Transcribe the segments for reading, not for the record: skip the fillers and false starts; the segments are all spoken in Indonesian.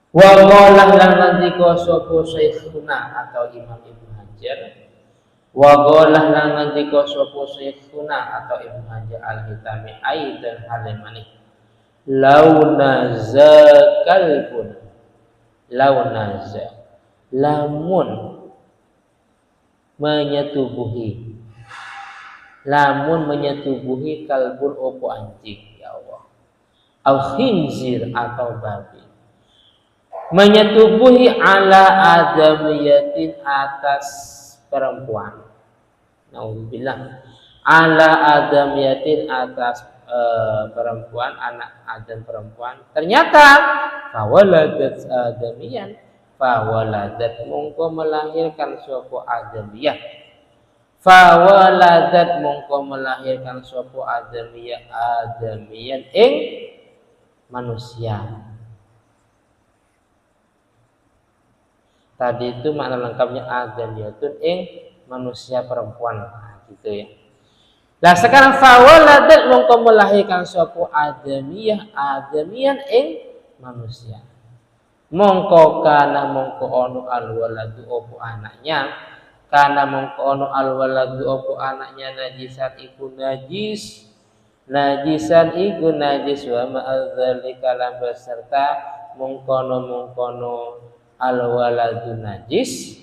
Wa qala lan ngendika sapa Syekhuna atau Imam Ibnu Hajar. Wa qala lan ngendika sapa Syekhuna atau Ibnu Hajar Al-Hitami aidan halimani. Launaza kalbun. Launaza. Lamun menyetubuhi. Lamun menyetubuhi kalbun opo anjing, ya Allah. Au khinzir atau babi. Menyetubuhi ala adamiyatin atas perempuan. Nauzubillah. Ala adamiyatin atas perempuan, anak Adam perempuan. Ternyata fawaladat adamiyan, fawaladat mongko melahirkan suatu adamiyah. Fawaladat mongko melahirkan suatu adamiyah, adamiyan ing manusia. Tadi itu makna lengkapnya adamiyatun ing manusia perempuan, nah, gitu ya. Nah sekarang fawaladat mongko melahirkan suatu adamiyah, adamiyan ing manusia. Mongko kana mongko ono alwaladu opo anaknya, kana mongko ono alwaladu opo anaknya najisan iku najis, najisan iku najis wa ma'adzalika lan beserta mongkono alwaladu najis,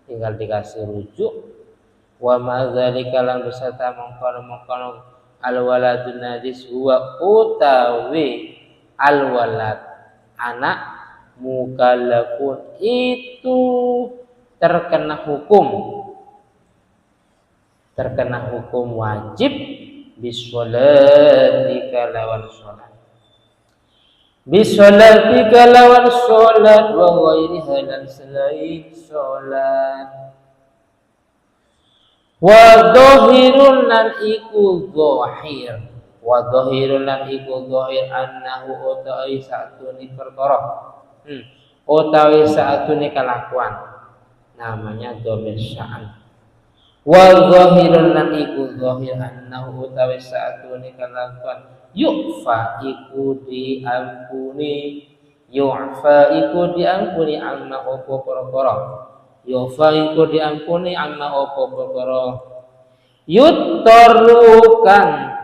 tinggal dikasih rujuk. Wa ma'adzalika lan beserta mongkono alwaladu najis huwa utawi alwalad anak mukallafun itu terkena hukum wajib bisolati kalawan sholat, bisolati kalawan sholat wa ghairiha dan selain sholat. Wa dhahirun lan iku dhahir, wa dhahirun lan iku dhahir annahu utawi satune perkara, utawi satune kelakuan, namanya dhamir sya'an. Wa dhahirun lan iku dhahir annahu utawi satune kelakuan yu'fa iku diampuni, yu'fa iku diampuni amma opo perkara, yu'fa iku diampuni amma opo perkara yuttarrukan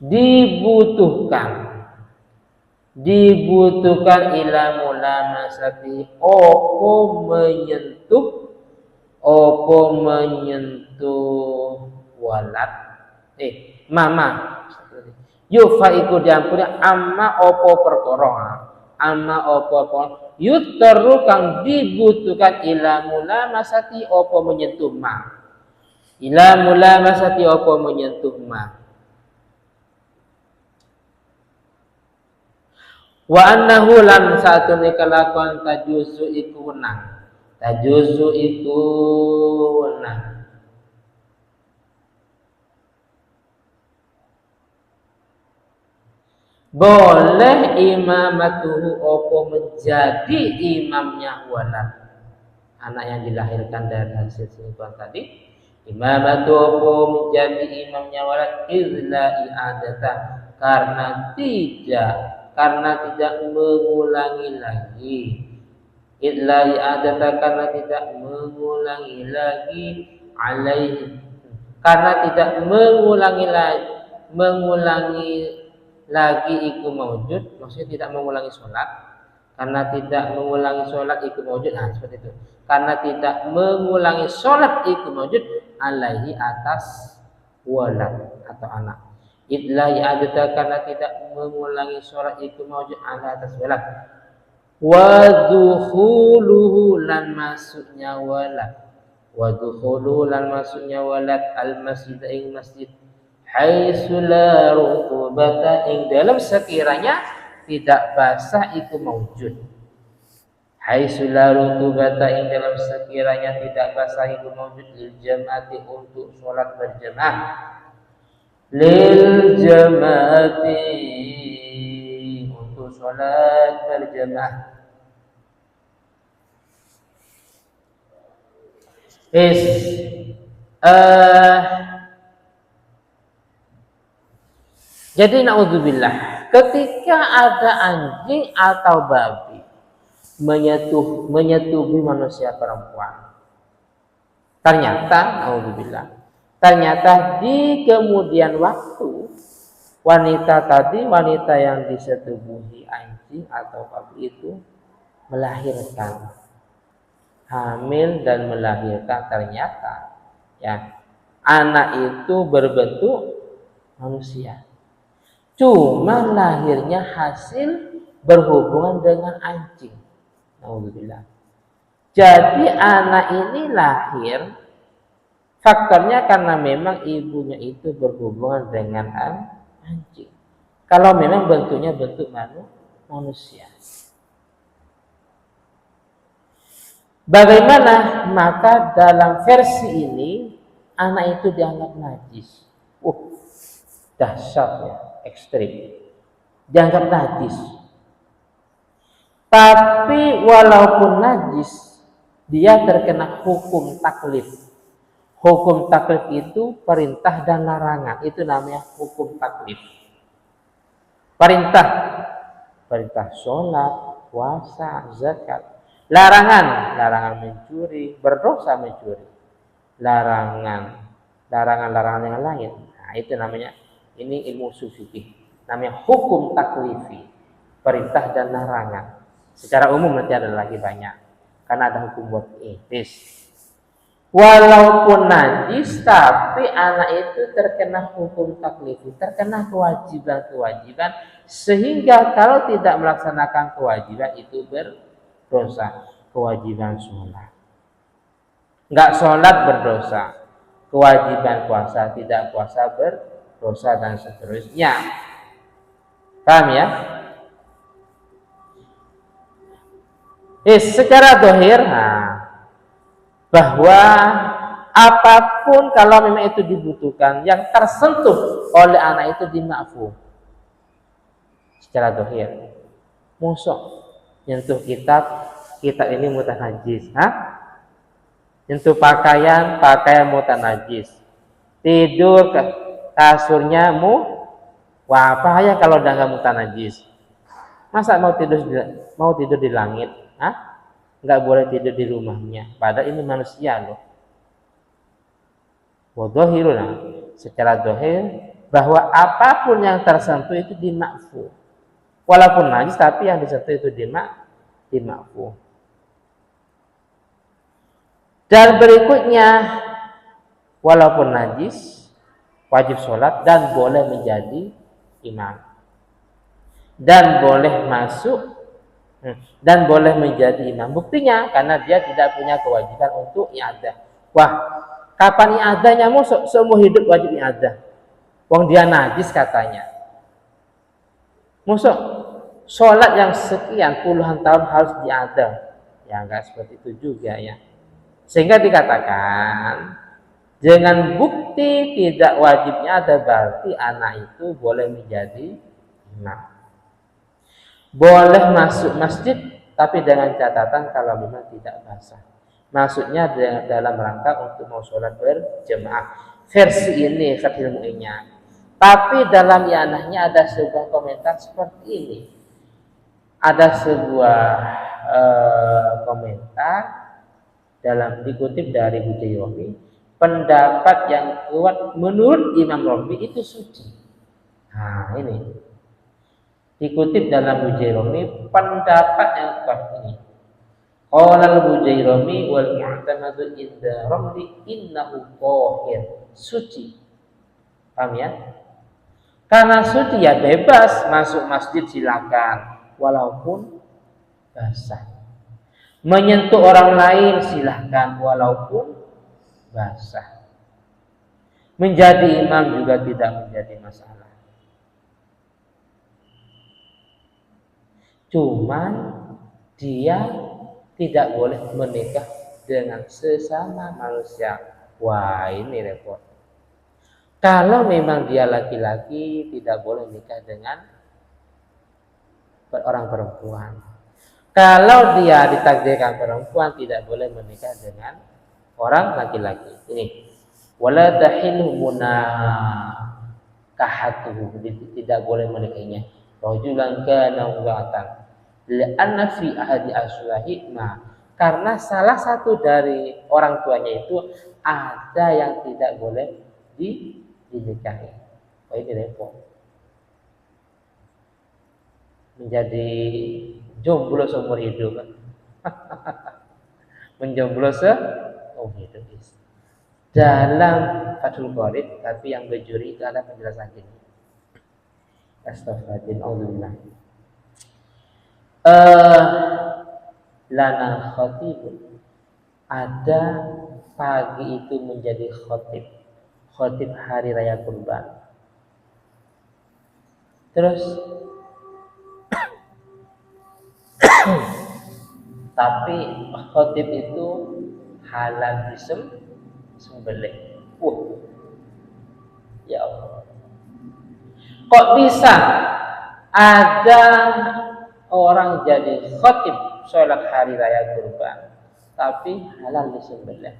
dibutuhkan ila mulamasati opo menyentuh walad mama yufa iku diampuni amma opo perkara, amma opo yutteru kang dibutuhkan ila mulamasati opo menyentuh ma, ila mulamasati opo menyentuh ma. Wa annahu lan satune kelakuan tajuzu iku wenang, tajuzu iku wenang. Boleh imamatuhu opo menjadi imamnya walad, anak yang dilahirkan dari hasil selingkuhan tadi. Imamatu opo menjadi imamnya walad izla i'adata, karena tidak mengulangi lagi. Izla i'adata karena tidak mengulangi lagi alaihi, karena tidak mengulangi lagi iku maujud, maksudnya tidak mengulangi sholat, karena tidak mengulangi sholat iku maujud, nah seperti itu, karena tidak mengulangi sholat iku maujud alaihi atas walad atau anak. Idla ya'adata karena tidak mengulangi sholat iku maujud ala atas walad. Wa dukhuluhu lan masuknya walad, wa dukhuluhu lan masuknya walad al masjid ing masjid haitsu la rutubata ing dalam sekiranya tidak basah itu maujud. Haitsu la rutubata ing dalam sekiranya tidak basah itu maujud lil jamaati untuk salat berjamaah. Lil jamaati untuk salat berjamaah. Jadi naudzubillah, ketika ada anjing atau babi menyetubuhi manusia perempuan. Ternyata, naudzubillah, ternyata di kemudian waktu wanita yang disetubuhi anjing atau babi itu melahirkan, hamil dan melahirkan. Ternyata ya anak itu berbentuk manusia, cuma lahirnya hasil berhubungan dengan anjing. Naudzubillah. Jadi anak ini lahir faktornya karena memang ibunya itu berhubungan dengan anjing. Kalau memang bentuknya bentuk manusia. Bagaimana? Maka dalam versi ini anak itu dianggap najis. Dahsyat ya, ekstrim. Dianggap najis. Tapi walaupun najis, dia terkena hukum taklif. Hukum taklif itu perintah dan larangan. Itu namanya hukum taklif. Perintah sholat, puasa, zakat. Larangan mencuri, berdosa mencuri. Larangan yang lain. Nah, itu namanya, ini ilmu ushul fikih. Namanya hukum taklifi. Perintah dan larangan. Secara umum nanti ada lagi banyak. Karena ada hukum buat etis. Walaupun najis, tapi anak itu terkena hukum taklifi, terkena kewajiban, sehingga kalau tidak melaksanakan kewajiban itu berdosa. Kewajiban sholat, nggak sholat berdosa. Kewajiban puasa, tidak puasa berdosa, dan seterusnya. Paham ya? Secara dohir, bahwa apapun kalau memang itu dibutuhkan, yang tersentuh oleh anak itu dimakfu. Secara dohir, musuh nyentuh kitab ini mutanajis, nyentuh pakaian mutanajis, tidur kasurnya apa ya kalau udah nggak mutanajis? Masa mau tidur di langit? Nggak boleh tidur di rumahnya. Padahal ini manusia loh. Wadohiruna, secara dohir bahwa apapun yang tersentuh itu dimakfu. Walaupun najis, tapi yang disentuh itu dimakfu. Dan berikutnya, walaupun najis, wajib sholat dan boleh menjadi imam. Dan boleh masuk dan boleh menjadi imam. Buktinya karena dia tidak punya kewajiban untuk i'adah. Wah, kapan i'adahnya? Seumur hidup wajib i'adah. Wong dia najis katanya. Sholat yang sekian puluhan tahun harus i'adah. Ya enggak seperti itu juga ya. Sehingga dikatakan dengan bukti tidak wajibnya ada, berarti anak itu boleh menjadi imam. Boleh masuk masjid, tapi dengan catatan kalau memang tidak basah. Maksudnya dalam rangka untuk mau sholat berjemaah. Versi ini versi ilmunya. Tapi dalam yanahnya ada sebuah komentar seperti ini. Ada sebuah komentar dikutip dari Bujairami. Pendapat yang kuat menurut Imam Rabi itu suci. Nah ini. Dikutip dalam Bujairami, pendapat yang kuat ini. Qala al-Bujairami wal mu'tamadu inda ramli innahu tahir, suci. Paham ya? Karena suci ya bebas masuk masjid silakan walaupun basah. Menyentuh orang lain silakan walaupun basah. Menjadi imam juga tidak menjadi masalah. Cuman dia tidak boleh menikah dengan sesama manusia. Wah, ini repot. Kalau memang dia laki-laki, tidak boleh nikah dengan orang perempuan. Kalau dia ditakdirkan perempuan, tidak boleh menikah dengan orang laki-laki. Ini wala tahillu munakahatuhu, tidak boleh menikahinya. rajulan kana watan li'anna fi ahadi asulahi. Nah, karena salah satu dari orang tuanya itu ada yang tidak boleh dinikahi. Oh, ini repot. Menjadi jomblo seumur hidup. Menjomblo seumur hidup. Dalam Fathul Qorib, tapi yang berjuri itu ada penjelasan ini. Astagfirullahaladzim. Lana khatibun. Ada pagi itu menjadi khotib hari raya kurban. Terus tapi khotib itu halal disembelih. Ya Allah. Kok bisa ada orang jadi khotib sholat hari raya kurban tapi halal disembelih?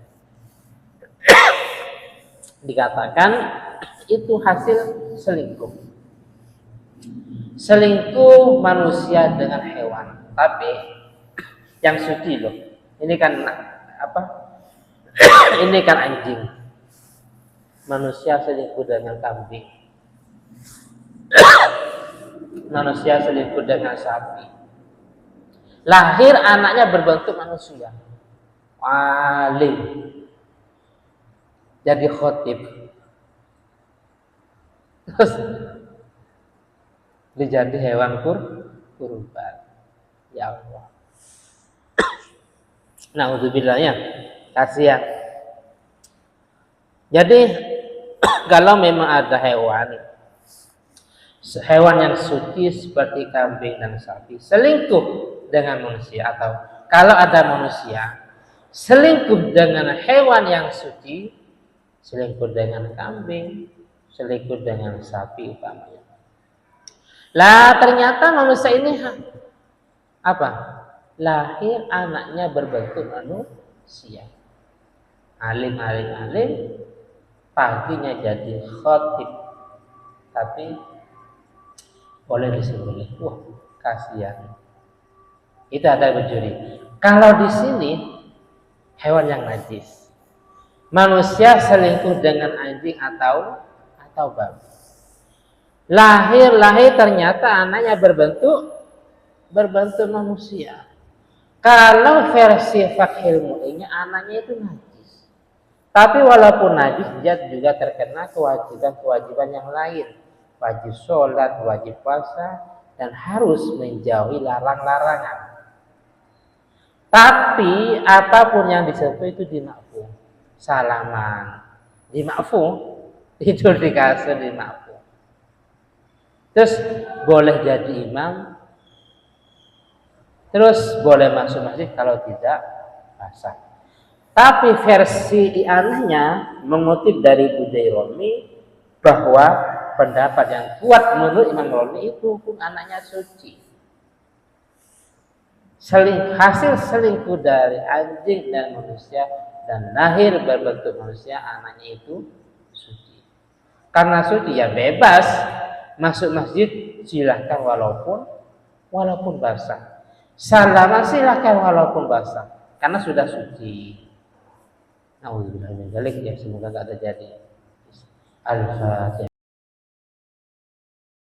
Dikatakan itu hasil selingkuh. Selingkuh manusia dengan hewan, tapi yang suci loh. Ini kan apa? Ini kan anjing. Manusia selingkuh dengan kambing. Manusia selingkuh dengan sapi. Lahir anaknya berbentuk manusia. Alim. Jadi khotib. Terus dijadi hewan kurban. Ya Allah. Na'udzubillahnya. Kasihan. Jadi kalau memang ada hewan yang suci seperti kambing dan sapi selingkuh dengan manusia, atau kalau ada manusia selingkuh dengan hewan yang suci, selingkuh dengan kambing, selingkuh dengan sapi umpamanya. Lah ternyata manusia ini apa? Lahir anaknya berbentuk manusia. Alim, paginya jadi khotib, tapi boleh disembelih. Wah, kasihan. Itu ada berjuri. Kalau di sini hewan yang najis, manusia selingkuh dengan anjing atau babi. Lahir ternyata anaknya berbentuk manusia. Kalau versi Fathul Mu'innya anaknya itu najis. Tapi walaupun najis, dia juga terkena kewajiban yang lain. Wajib sholat, wajib puasa, dan harus menjauhi larang-larangan. Tapi apapun yang disentuh itu dimakfu. Salaman dimakfu, tidur di kasur dimakfu. Terus boleh jadi imam, terus boleh masuk masjid kalau tidak basah. Tapi versi ianahnya mengutip dari Bujaironi bahwa pendapat yang kuat menurut Imam Roni itu hukum anaknya suci. Hasil selingkuh dari anjing dan manusia dan lahir berbentuk manusia, anaknya itu suci. Karena suci ya bebas masuk masjid silahkan walaupun basah. Salaman silahkan walaupun basah karena sudah suci. Alhamdulillah, ya semoga tidak terjadi. Al-Fatihah.